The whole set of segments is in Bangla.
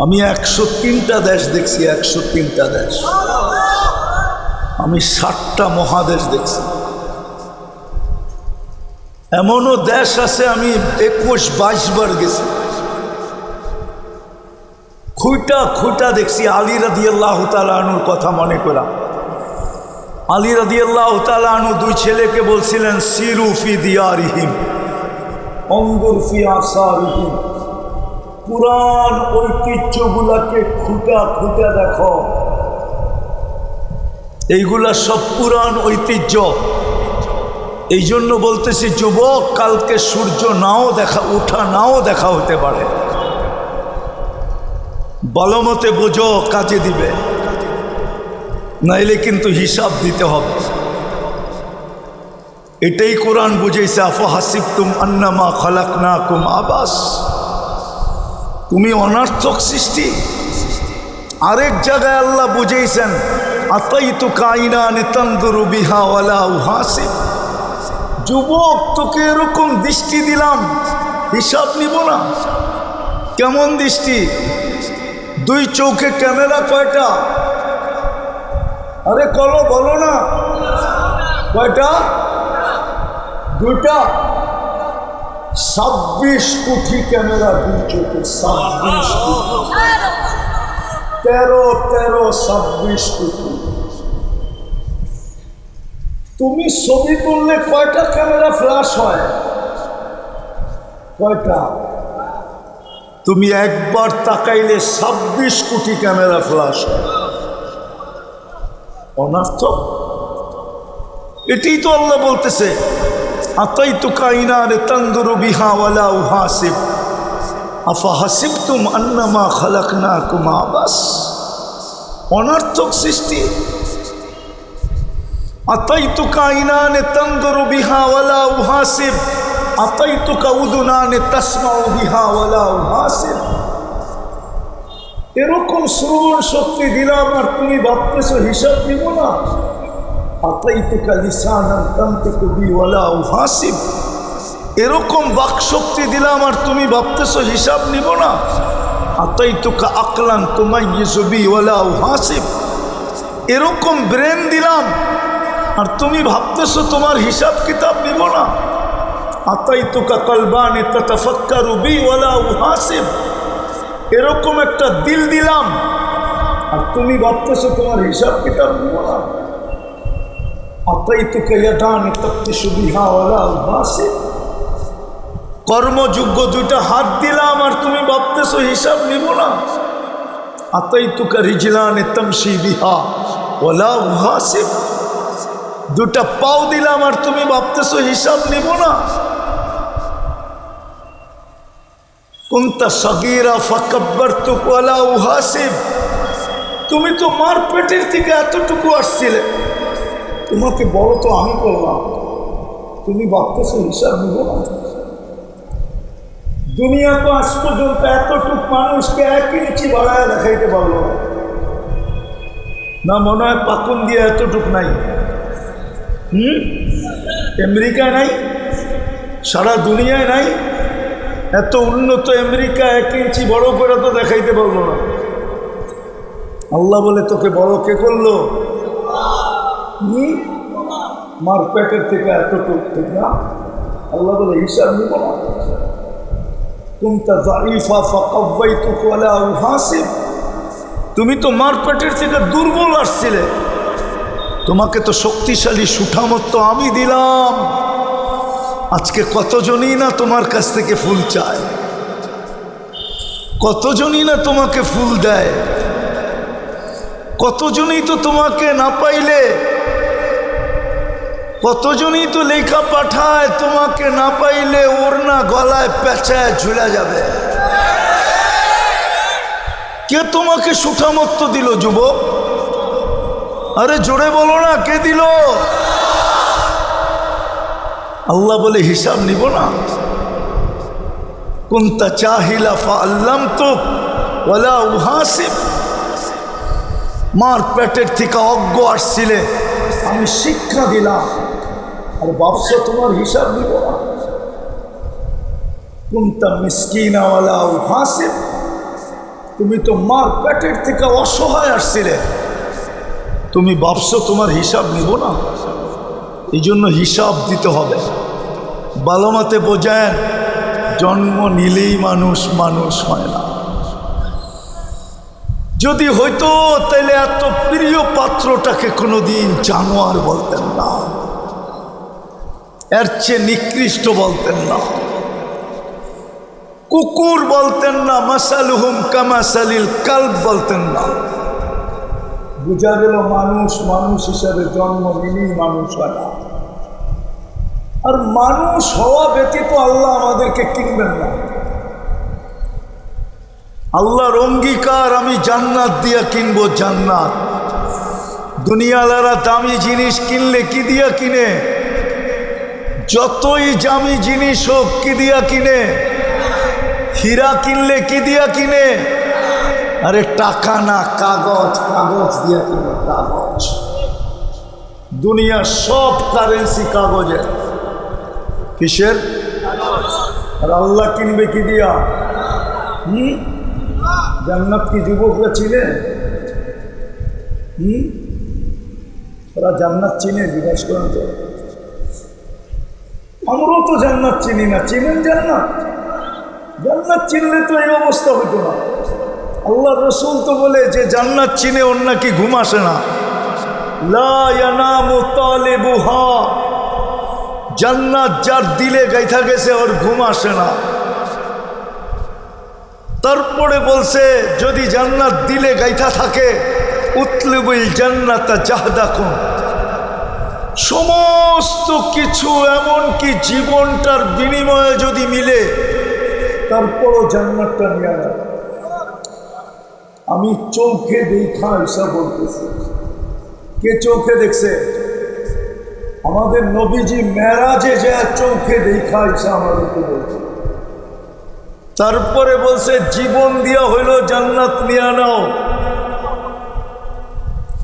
আমি 103টা দেশ দেখছি, 103টা দেশ। আমি 60টা মহাদেশ দেখছি। এমনও দেশ আছে আমি 21-22 বার গেছি। খুঁটা খুঁটা দেখছি। আলী রাদিয়াল্লাহু তাআলা আনহুর কথা মনে করা। আলী রাদিয়াল্লাহু তাআলা আনহু দুই ছেলেকে বলছিলেন, সিরু ফি দিয়ারিহিম অনজুর ফি আসারিহিম, পুরান ঐতিহ্যগুলাকে খুঁটা খুঁটা দেখো। এইগুলা সব পুরান ঐতিহ্য। এই জন্য বলতেছি যুবক, কালকে সূর্য নাও দেখা, ওঠা নাও দেখা হতে পারে। ভালো মতে বোঝো, কাজে দিবে, নাইলে কিন্তু হিসাব দিতে হবে। এটাই কোরআন বুঝাইছে, আফা হাসিবতুম আন্নামা খালাকনাকুম আবাস, তুমি অনার্থক সৃষ্টি। আরেক জায়গায় আল্লাহ বুঝাইছেন, আতাইতু কাইনান তানদুরু বিহা ওয়ালা উহাসিব, যুবক তোকে এরকম দৃষ্টি দিলাম, হিসাব নিব না। কেমন দৃষ্টি? দুই চোখে ক্যামেরা কয়টা? আরে কলো, বলো না কয়টা? দুইটা। 26 কোটি ক্যামেরা দুই চোখে। 26 কোটি, 26 কোটি। তুমি ছবি তুললে কয়টা ক্যামেরা ফ্ল্যাশ হয়? কয়টা? তুমি একবার তাকাইলে 26 কোটি ক্যামেরা ফ্ল্যাশ হয়। অনার্থক। এটাই তো আল্লাহ বলতেছে, আতাইতু কাইনান তানদুরু বিহা ওয়ালা উহাসিব আফা হাসিবতুম আন্নামা খালাকনাকুম আবাস, অনার্থক সৃষ্টি। আতাইতু কাইনান তানদুরু বিহা ওয়ালা উহাসিব আতাইতুকা উযুনান তাসমাউ বিহা ওয়ালা উহাসিব, এরকম শ্রবণ শক্তি দিলাম আর তুমি ভাবতেছো হিসাব নিব না। আতাইতুকা লিসানান তানতিকু বি ওয়ালা উহাসিব, এরকম বাক শক্তি দিলাম আর তুমি ভাবতেছো হিসাব নিব না। আতাইতুকা আকলান তুমাইয়িজু বি ওয়ালা উহাসিব, এরকম ব্রেন দিলাম আর তুমি ভাবতেছো তোমার হিসাব কিতাব নিব না। আতাইতুকা কলবান তাতাফাক্কারু বি ওয়ালা উহাসিব, এরকম একটা দিল দিলাম আর তুমি ভাবতেছো তোমার হিসাব কিতাব নিব না। আতাইতুকা ইয়াদান তাকতিশু বিহা ওয়ালা উহাসিব, কর্মযোগ্য দুইটা হাত দিলাম আর তুমি ভাবতেছো হিসাব নিব না। আতাইতুকা রিজলান তামশি বিহা ওয়ালা উহাসিব, দুটা পাও দিলাম আর তুমি ভাবতেছো হিসাব নিব না। কুনতা সগীরা ফাকাব্বারতুক ওয়ালা উহাসিব, তুমি তো মার পেটের থেকে এতটুকু আসছিলে, তোমাকে বড় তো আমি করলাম, তুমি ভাবতেছো হিসাব নিব না। দুনিয়া তো আজ পর্যন্ত এতটুক মানুষকে 1 ইঞ্চি বাড়ায় দেখাইতে পারলো না। মনে হয় পাকুন দিয়ে এতটুক নাই। আমেরিকা নাই, সারা দুনিয়ায় নাই, এত উন্নত আমেরিকা 1 ইঞ্চি বড় করে তো দেখাইতে পারলো না। আল্লাহ বলে তোকে বড় কে করলো? মার পেটের থেকে এতটুক, ঠিক না? আল্লাহ বলে হিসাব নিব না। কুনতা যায়ীফা ফাকাওয়াইতুক ওয়ালা উহাসিব, তুমি তো মার পেটের থেকে দুর্বল আসছিলে, তোমাকে তো শক্তিশালী সুঠামত আমি দিলাম। আজকে কতজনই না তোমার কাছ থেকে ফুল চায়, কতজনই না তোমাকে ফুল দেয়, কতজনই তো তোমাকে না পাইলে, কতজনই তো লেখা পাঠায়, তোমাকে না পাইলে ওড়না গলায় পেঁচায় ঝুলে যাবে। কে তোমাকে সুঠামত্ব দিল যুবক? আরে জোরে বলো না, কে দিল? আল্লাহ বলে হিসাব নিব না। কুনতা চাহিলা ফাআল্লামতুক ওয়ালা উহাসিব, মার পেটের থেকে অজ্ঞ আসছিলে, আমি শিক্ষা দিলাম আর ভাবছো তোমার হিসাব নিব না। কুনতা মিসকিনা ওয়ালা উহাসিব, তুমি তো মার পেটের থেকে অসহায় আসছিলে, তুমি ভাবছো তোমার হিসাব নিব না? এই জন্য হিসাব দিতে হবে। ভালো মতে বোঝেন, জন্ম নিলেই মানুষ মানুষ হয় না। যদি হইতো তাহলে এত প্রিয় পাত্রটাকে কোনোদিন জানোয়ার বলতেন না, এর চেয়ে নিকৃষ্ট বলতেন না, কুকুর বলতেন না, মাসালুহুম কামাসালিল কালব বলতেন না। বুঝা গেল মানুষ মানুষ হিসাবে জন্ম নিলেই মানুষ হয় না। আর মানুষ হওয়া ব্যতীত আল্লাহ আমাদেরকে কিনবেন না। আল্লাহর অঙ্গীকার, আমি জান্নাত দিয়া কিনবো জান্নাত। দুনিয়ালারা দামি জিনিস কিনলে কি দিয়া কিনে? যতই দামি জিনিস হোক কি দিয়া কিনে? হীরা কিনলে কি দিয়া কিনে? আরে টাকা না, কাগজ, কাগজ দিয়া কিনে, কাগজ। দুনিয়ার সব কারেন্সি কাগজের। কিসের? আর আল্লাহ কিনবে কি দিয়া? জান্নাত কি যুবকরা চিনে? ওরা জান্নাত চিনে? জিজ্ঞাসা করেন তো। আমরাও তো জান্নাত চিনি না। চিনেন জান্নাত? জান্নাত চিনলে তো এই অবস্থা হতো না। আল্লাহ রসুল তো বলে যে জান্নাত চিনে ওর নাকি ঘুম আসে না। লা ইয়ানামু তালিবুহা, জান্নাত যার দিলে গাইথা গেছে ওর ঘুম আসে না। তারপরে বলছে যদি জান্নাত দিলে গাইথা থাকে, উতলুবুল জান্নাতা জাহদাকুম, সমস্ত কিছু এমনকি জীবনটার বিনিময়ে যদি মিলে তারপরও জান্নাতটা নিয়ে নেয়। আমি চোখে দেখা হিসাব বলতেছি। কে চোখে দেখছে? আমাদের নবীজি মেরাজে যে চোখে দেখা হিসাব আমাদেরকে বলছে। তারপরে বলছে জীবন দিয়া হইল জান্নাত নিয়ে নাও।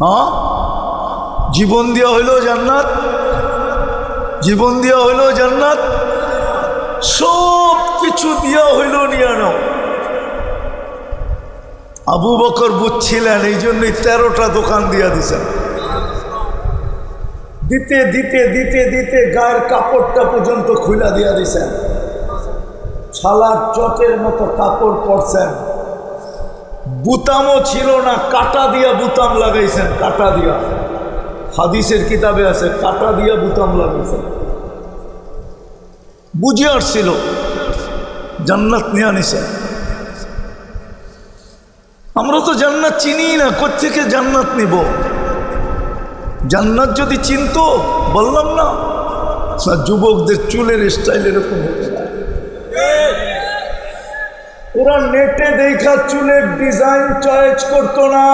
হ্যাঁ, জীবন দিয়া হইল জান্নাত, জীবন দিয়া হইল জান্নাত, সব কিছু দিয়া হইল নিয়ে নাও। আবু বকর বুঝছিলেন, এই জন্যই 13টা দোকান দিয়া দিছেন। দিতে দিতে দিতে দিতে গায়ের কাপড়টা পর্যন্ত খুলা দিয়া দিছেন। ছালার চটের মতো কাপড় পরছেন। বুতামও ছিল না, কাটা দিয়া বুতাম লাগাইছেন। কাটা দিয়া, হাদিসের কিতাবে আছে, কাটা দিয়া বুতাম লাগাইছেন। বুঝে আসছিল জান্নাত নিয়ে নিছেন। আমরা তো জান্নাত চিনি না, কোত্থেকে জান্নাত নিব? জান্নাত যদি চিনতো, বললাম না যুবকদের চুলের স্টাইল এরকম হতে পারে। ওরা নেটে দেখা চুলের ডিজাইন চয়েস করতো না।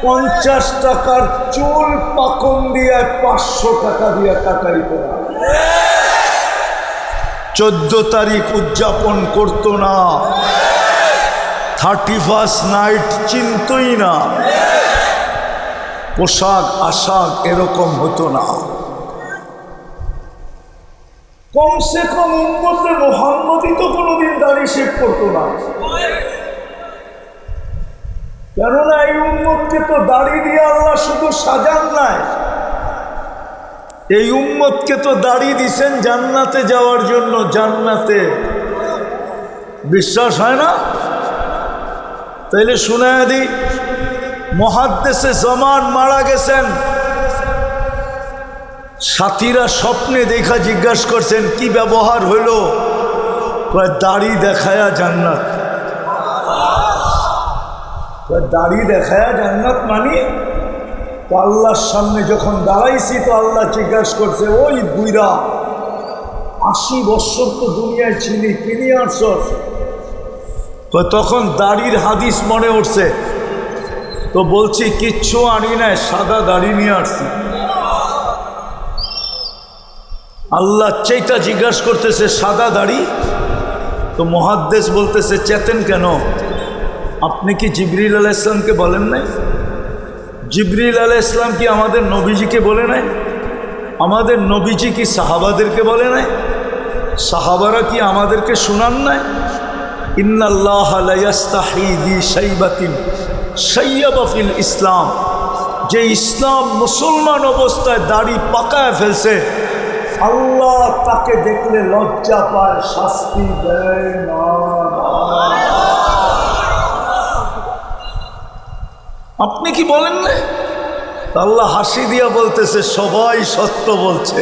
50 টাকার চুল পাকন দিয়ে 500 টাকা দিয়ে কাটাই করা। 14 তারিখ উদযাপন করতো না, 31st নাইট চিনতই না। পোশাক আশাক এরকম হতো না। কমসে কম উম্মতে মুহাম্মদই তো কোনোদিন দাড়ি শেভ করতো না। কেননা এই উম্মতকে তো দাড়ি দিয়ে আল্লাহ শুধু সাজান নাই, এই উম্মতকে তো দাড়ি দিছেন জান্নাতে যাওয়ার জন্য। জান্নাতে বিশ্বাস হয় না? তাইলে শুনায়া দিই, মুহাদ্দিসে জামান মারা গেছেন। সাথীরা স্বপ্নে দেখা জিজ্ঞাসা করছেন কি ব্যবহার হইল? কয় দাড়ি দেখায়া জান্নাত। দাড়ি দেখায়া জান্নাত মানে? তো আল্লাহর সামনে যখন দাঁড়াইছি তো আল্লাহ জিজ্ঞাসা করছে, ওই বুইরা 80 বৎসর তো দুনিয়ায় ছিলি, কিনি আসছ? তখন দাড়ির হাদিস মনে উঠছে, তো বলছি কিচ্ছু আনি নাই, সাদা দাড়ি নিয়ে আসছি। আল্লাহ চেইটা জিজ্ঞাসা করতেছে সাদা দাড়ি? তো মুহাদ্দিস বলতেছে চেতেন কেন? আপনি কি জিবরিল আলাইহিস সালামকে বলেন নাই? জিবরিল আলাইহিস সালাম কি আমাদের নবীজিকে বলে নাই? আমাদের নবীজি কি সাহাবাদেরকে বলে নাই? সাহাবারা কি আমাদেরকে শোনান নাই? ইন্নাল্লাহা লা ইস্তাহি বি শাইবাতিন শাইয়াবা ফিল ইসলাম, যে ইসলাম মুসলমান অবস্থায় দাড়ি পাকায় ফেলছে, আল্লাহ তাকে দেখলে লজ্জা পায়, শাস্তি দেয় না। আপনি কি বলেন না? আল্লাহ হাসি দিয়া বলতেছে সবাই সত্য বলছে,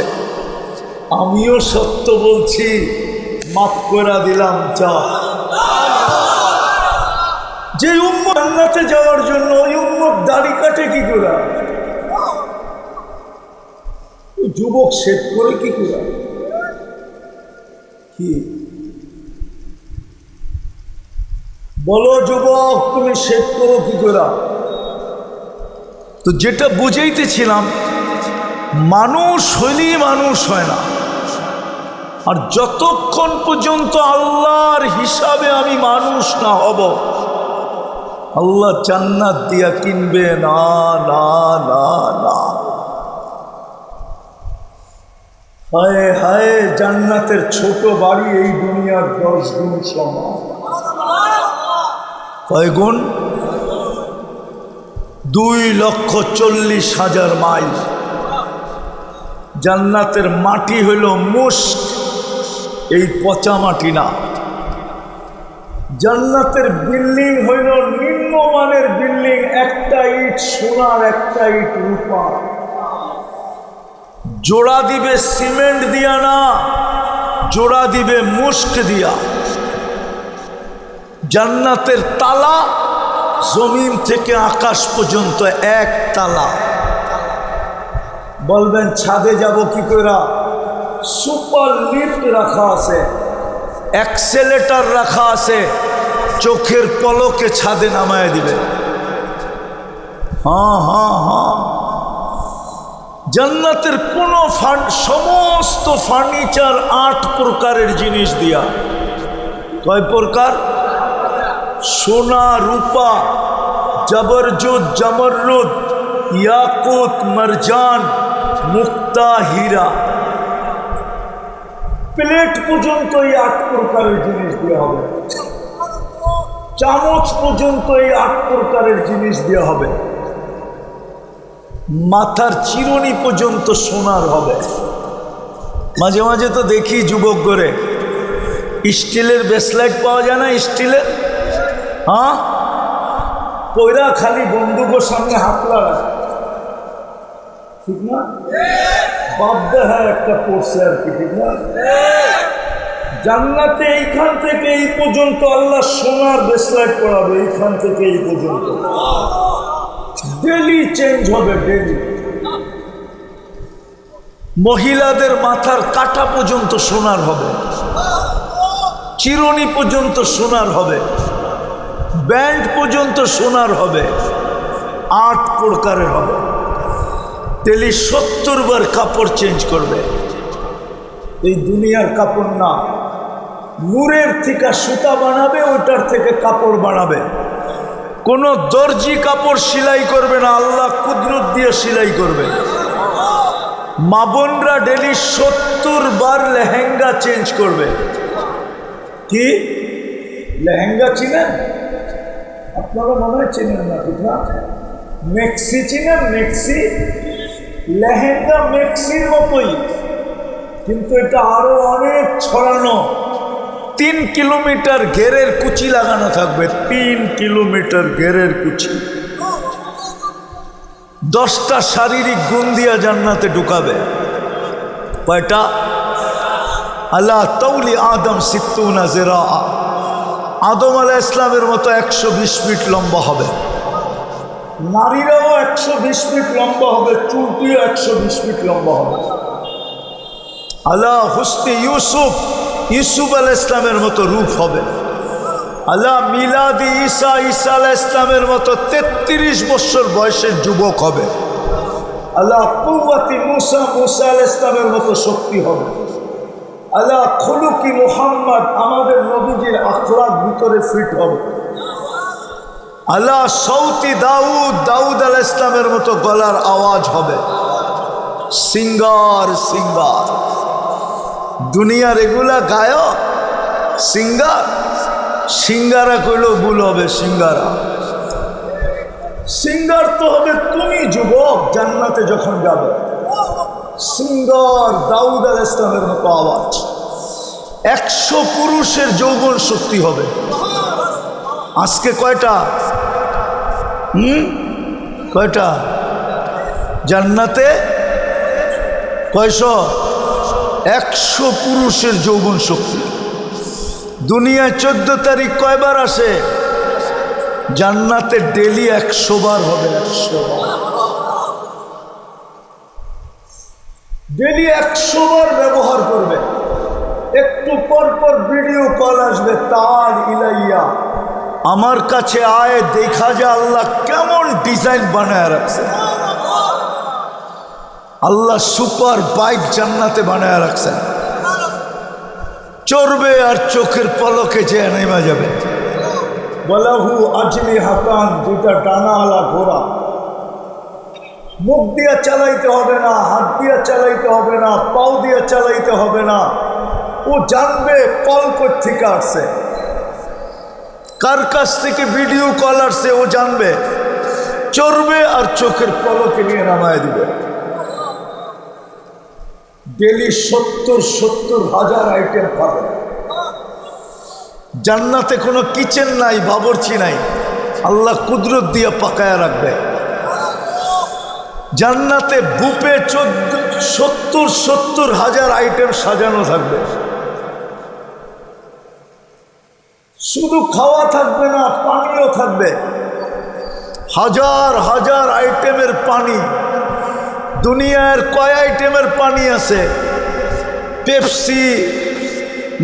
আমিও সত্য বলছি, মাফ করে দিলাম। যা যে উম্মত জান্নাতে যাওয়ার জন্য ওই উম্মত দাড়ি কাটে কি করে? যুবক শেভ করে কি করে? কি বলো যুবক, তুমি শেভ করো কি করে? তো যেটা বুঝাইতেছিলাম, মানুষ হইলেই মানুষ হয় না। আর যতক্ষণ পর্যন্ত আল্লাহর হিসাবে আমি মানুষ না হব, আল্লাহ জান্নাত দিয়া কিনবে না, না, না, না। হায় হায়, জান্নাতের ছোট বাড়ি এই দুনিয়ার 10 গুণ সমান। কয় গুণ? 2,40,000 মাইল। জান্নাতের মাটি হইল মুস্ক, এই পচা মাটি না। জান্নাতের বিল্ডিং হইল নিম্নমানের বিল্ডিং, একটা ইট সোনার, একটা ইট রূপা। জোড়া দিবে সিমেন্ট দিয়া না, জোড়া দিবে মুস্ক দিয়া। জান্নাতের তালা জমিন থেকে আকাশ পর্যন্ত 1 তালা। বলবেন ছাদে যাব কি করে? সুপার লিফট রাখা আছে, অ্যাক্সেলেটার রাখা আছে, চোখের পলকে ছাদে নামায় দিবে। হ্যাঁ হ্যাঁ হ্যাঁ। জান্নাতের কোন সমস্ত ফার্নিচার 8 প্রকারের জিনিস দিয়া। কয় প্রকার? সোনা, রূপা, জবরজুদ, জমরুদ, ইয়াকুত, মারজান, মুক্তা, হীরা। প্লেট পর্যন্ত এই 8 প্রকারের জিনিস দেওয়া হবে। চামচ পর্যন্ত এই 8 প্রকারের জিনিস দেওয়া হবে। মাথার চিরুনি পর্যন্ত সোনার হবে। মাঝে মাঝে তো দেখি যুবক করে স্টিলের ব্রেসলেট পাওয়া যায় না, স্টিলের। হ্যাঁ, পয়রা খালি বন্দুকের সামনে হাত লাগা, ঠিক না? বাপ দেখা একটা পড়ছে আর কি, ঠিক না? জান্নাতে এইখান থেকে এই পর্যন্ত আল্লাহ সোনার ব্রেসলেট পরাবে, এইখান থেকে এই পর্যন্ত। ডেলি চেঞ্জ হবে, ডেলি। মহিলাদের মাথার কাটা পর্যন্ত সোনার হবে, চিরুনি পর্যন্ত সোনার হবে, ব্যান্ড পর্যন্ত সোনার হবে, 8 প্রকারের হবে। ডেলি 70 বার কাপড় চেঞ্জ করবে। এই দুনিয়ার কাপড় না, নূরের থেকে সুতা বানাবে, ওটার থেকে কাপড় বানাবে। কোনো দর্জি কাপড় সেলাই করবে না, আল্লাহ কুদরত দিয়ে সেলাই করবে। মা বোনরা ডেলি 70 বার লেহেঙ্গা চেঞ্জ করবে। কি লেহেঙ্গা চিনেন? আপনারা মনে হয় চিনেন না, ঠিক না? মেক্সি চিনেন? মেক্সি লেহেঙ্গা মেক্সির মতোই, কিন্তু এটা আরো অনেক ছড়ানো। 3 কিলোমিটার ঘেরের কুচি লাগানো থাকবে, 3 কিলোমিটার ঘেরের কুচি। 10টা শারীরিক গুণ দিয়া জান্নাতে ঢুকাবে। কয়টা? আল্লাহ তাউলি আদম 60 জিরা। আদম আলাইহিস সালামের মতো 120 ফিট লম্বা হবে। নারীরাও 120 ফিট লম্বা হবে, চুলটিও 120 ফিট লম্বা হবে। আল্লাহ হুসনে ইউসুফ আলাইহিস সালামের মতো রূপ হবে। আল্লাহ মিলাদি ঈসা আলাইহিস সালামের মতো 33 বছর বয়সের যুবক হবে। আল্লাহ কুওয়াতি মুসা আলাইহিস সালামের মতো শক্তি হবে। আল্লাহ খুলুকি মুহাম্মদ, আমাদের নবীজির আখলাক ভিতরে ফিট হবে। আল্লাহ সৌতি দাউদ আলাইহিস সালামের মতো গলার আওয়াজ হবে। সিঙ্গার দুনিয়ার এগুলা গায়ক সিঙ্গার, সিঙ্গারা কইলেও ভুল হবে। সিঙ্গারা সিঙ্গার তো হবে তুমি যুবক জান্নাতে যখন যাবে। সিঙ্গার দাউদ আলাইহিস সালামের মতো আওয়াজ, 100 পুরুষের যৌবন শক্তি হবে। আজকে কয়টা? কয়টা জান্নাতে? কয়শো? 100 পুরুষের যৌবন শক্তি। দুনিয়ায় 14 তারিখ কয়বার আসে? জান্নাতে ডেলি 100 বার হবে। 100 বার, ডেলি 100 বার ব্যবহার করবে। একটু পর পর ভিডিও কল আসবে, তার ইলাইয়া আমার কাছে আয়, দেখা যে আল্লাহ কেমন ডিজাইন বানায় রাখছে। আল্লাহ সুপার বাইক জান্নাতে বানায় রাখছেন। চড়বে আর চোখের পলকে যে নেমে যাবে। বলাহু আজলি হাতান, দুটা ডানাওয়ালা ঘোড়া। মুখ দিয়ে চালাইতে হবে না, হাত দিয়ে চালাইতে হবে না, পাও দিয়ে চালাইতে হবে না। ও জানবে কল কোত্থেকে আসছে, কার কাছ থেকে ভিডিও কল আসছে ও জানবে। চড়বে আর চোখের পলকে নিয়ে নামায় দিবে। ডেলি 70 হাজার আইটেম খাবে। জান্নাতে কোনো কিচেন নাই, বাবুর্চি নাই, আল্লাহ কুদরত দিয়ে পাকায়া রাখবে। জান্নাতে বুপে 70 হাজার আইটেম সাজানো থাকবে। শুধু খাওয়া থাকবে না, পানিও থাকবে। হাজার হাজার আইটেমের পানি। দুনিয়ার কয় আইটেমের পানি আছে? পেপসি,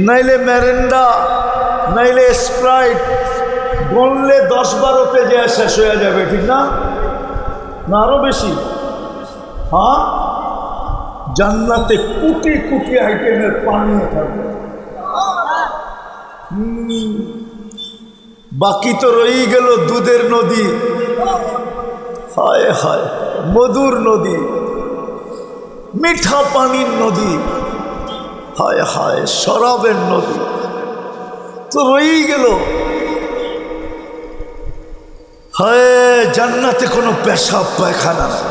নাইলে ম্যারেন্ডা, নাইলে স্প্রাইট, গনলে 10-12তে যে শেষ হয়ে যাবে, ঠিক না? না আরো বেশি? হ্যাঁ, জান্নাতে কোটি কোটি আইটেমের পানিও থাকবে। বাকি তো রয়েই গেল দুধের নদী, হায় হায় মধুর নদী, মিঠা পানির নদী, হায় হায় শরাবের নদী তো রয়েই গেল। হায়, জান্নাতে কোনো পেশাব পায়খানা না।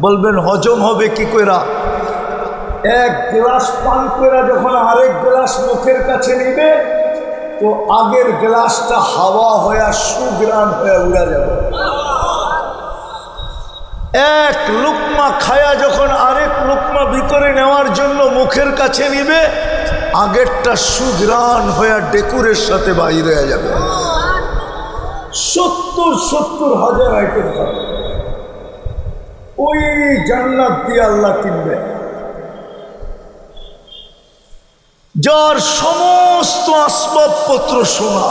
বলবেন হজম হবে কি কইরা? এক গ্লাস পান কইরা যখন আরেক গ্লাস মুখের কাছে নিবে, তো আগের গ্লাসটা হাওয়া হয়ে সুগ্রাণ হয়ে উড়া যাবে। এক লুকমা খায়া যখন আরেক লুকমা ভিতরে নেওয়ার জন্য মুখের কাছে নিবে, আগেরটা সুগ্রাণ হয়ে ডেকুরের সাথে বাইরে হয়ে যাবে। 70 হাজার আইটেম থাকে। ওই জান্নাত দিয়ে আল্লাহ কিনবে, যার সমস্ত আসবাবপত্র সোনা।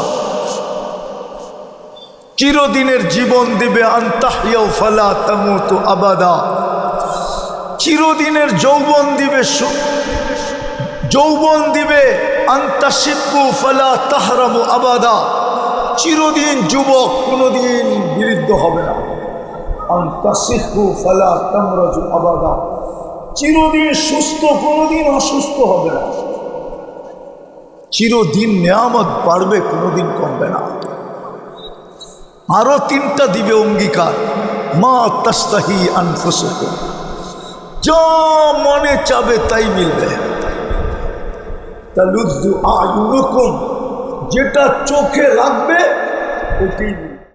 চিরদিনের জীবন দিবে, আনতাহিয়াও ফালা তামুতু আবাদা। চিরদিনের যৌবন দিবে, যৌবন দিবে, আনতাশিবু ফালা তাহরামু আবাদা। চিরদিন যুবক, কোনোদিন বিরুদ্ধ হবে না। আনতাশিবু ফালা তামরাজু আবাদা। চিরদিন সুস্থ, কোনোদিন অসুস্থ হবে না। চিরদিন নিয়ামত বাড়বে, কোনোদিন কমবে না। আরো 3টা দিবে অঙ্গীকার, মা তাস্তাহি আনফুসুকুম, যা মনে চাবে তাই মিলবে। তালুদ্দু আয়ুনুকুম, যেটা চোখে লাগবে ওটাই মিলবে।